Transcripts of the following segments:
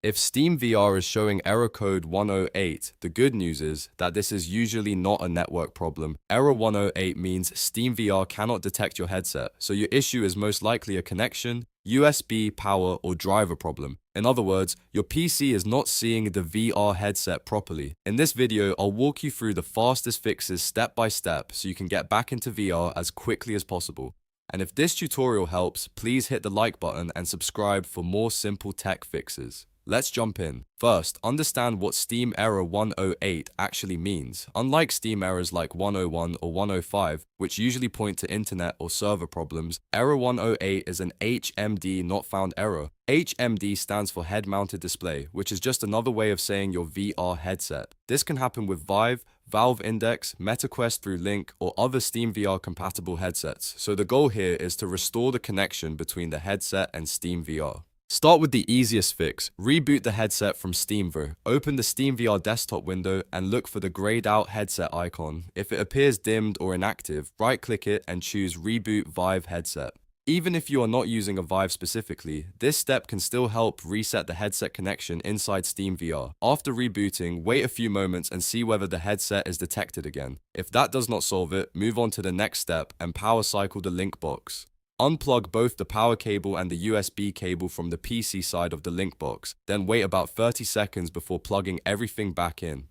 If SteamVR is showing error code 108, the good news is that this is usually not a network problem. Error 108 means SteamVR cannot detect your headset, so your issue is most likely a connection, USB, power, or driver problem. In other words, your PC is not seeing the VR headset properly. In this video, I'll walk you through the fastest fixes step by step so you can get back into VR as quickly as possible. And if this tutorial helps, please hit the like button and subscribe for more simple tech fixes. Let's jump in. First, understand what Steam error 108 actually means. Unlike Steam errors like 101 or 105, which usually point to internet or server problems, error 108 is an HMD Not Found error. HMD stands for head-mounted display, which is just another way of saying your VR headset. This can happen with Vive, Valve Index, MetaQuest through Link, or other SteamVR compatible headsets. So the goal here is to restore the connection between the headset and SteamVR. Start with the easiest fix. Reboot the headset from SteamVR. Open the SteamVR desktop window and look for the grayed out headset icon. If it appears dimmed or inactive, right-click it and choose Reboot Vive Headset. Even if you are not using a Vive specifically, this step can still help reset the headset connection inside SteamVR. After rebooting, wait a few moments and see whether the headset is detected again. If that does not solve it, move on to the next step and power cycle the link box. Unplug both the power cable and the USB cable from the PC side of the link box, then wait about 30 seconds before plugging everything back in.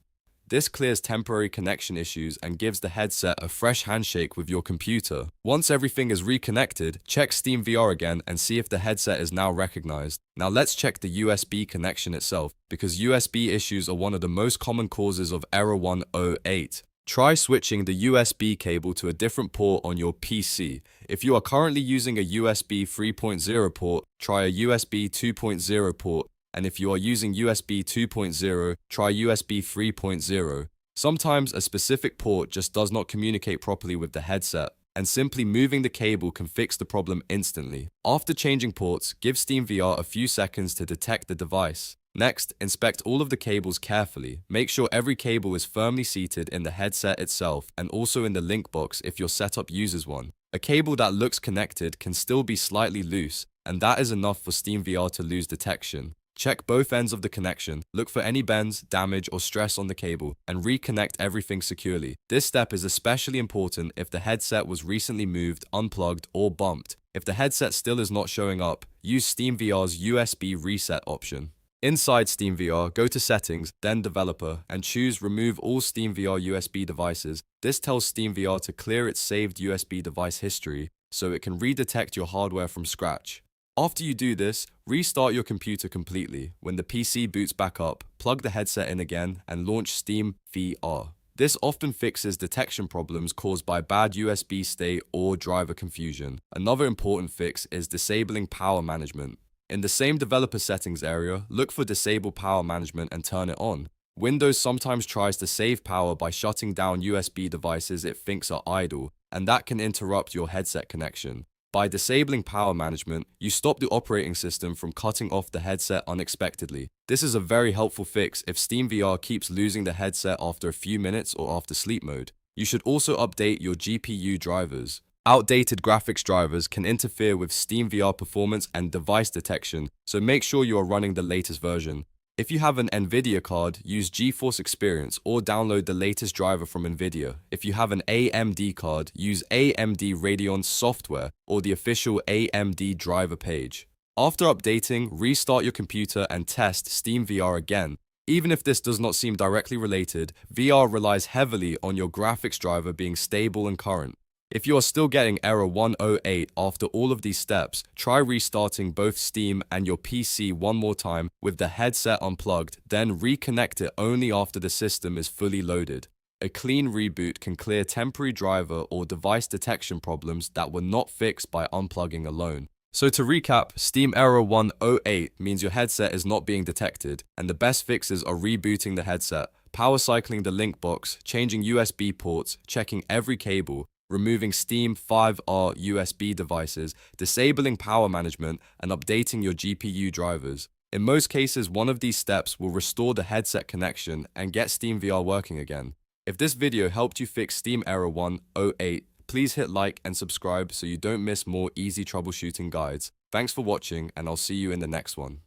This clears temporary connection issues and gives the headset a fresh handshake with your computer. Once everything is reconnected, check SteamVR again and see if the headset is now recognized. Now let's check the USB connection itself, because USB issues are one of the most common causes of error 108. Try switching the USB cable to a different port on your PC. If you are currently using a USB 3.0 port, try a USB 2.0 port, and if you are using USB 2.0, try USB 3.0. Sometimes a specific port just does not communicate properly with the headset, and simply moving the cable can fix the problem instantly. After changing ports, give SteamVR a few seconds to detect the device. Next, inspect all of the cables carefully. Make sure every cable is firmly seated in the headset itself and also in the link box if your setup uses one. A cable that looks connected can still be slightly loose, and that is enough for SteamVR to lose detection. Check both ends of the connection, look for any bends, damage, or stress on the cable, and reconnect everything securely. This step is especially important if the headset was recently moved, unplugged, or bumped. If the headset still is not showing up, use SteamVR's USB reset option. Inside SteamVR, go to Settings, then Developer, and choose Remove all SteamVR USB devices. This tells SteamVR to clear its saved USB device history, so it can redetect your hardware from scratch. After you do this, restart your computer completely. When the PC boots back up, plug the headset in again and launch SteamVR. This often fixes detection problems caused by bad USB state or driver confusion. Another important fix is disabling power management. In the same developer settings area, look for Disable Power Management and turn it on. Windows sometimes tries to save power by shutting down USB devices it thinks are idle, and that can interrupt your headset connection. By disabling power management, you stop the operating system from cutting off the headset unexpectedly. This is a very helpful fix if SteamVR keeps losing the headset after a few minutes or after sleep mode. You should also update your GPU drivers. Outdated graphics drivers can interfere with SteamVR performance and device detection, so make sure you are running the latest version. If you have an NVIDIA card, use GeForce Experience or download the latest driver from NVIDIA. If you have an AMD card, use AMD Radeon software or the official AMD driver page. After updating, restart your computer and test SteamVR again. Even if this does not seem directly related, VR relies heavily on your graphics driver being stable and current. If you are still getting error 108 after all of these steps, try restarting both Steam and your PC one more time with the headset unplugged, then reconnect it only after the system is fully loaded. A clean reboot can clear temporary driver or device detection problems that were not fixed by unplugging alone. So to recap, Steam error 108 means your headset is not being detected, and the best fixes are rebooting the headset, power cycling the link box, changing USB ports, checking every cable, removing Steam 5R USB devices, disabling power management, and updating your GPU drivers. In most cases, one of these steps will restore the headset connection and get SteamVR working again. If this video helped you fix Steam error 108, please hit like and subscribe so you don't miss more easy troubleshooting guides. Thanks for watching, and I'll see you in the next one.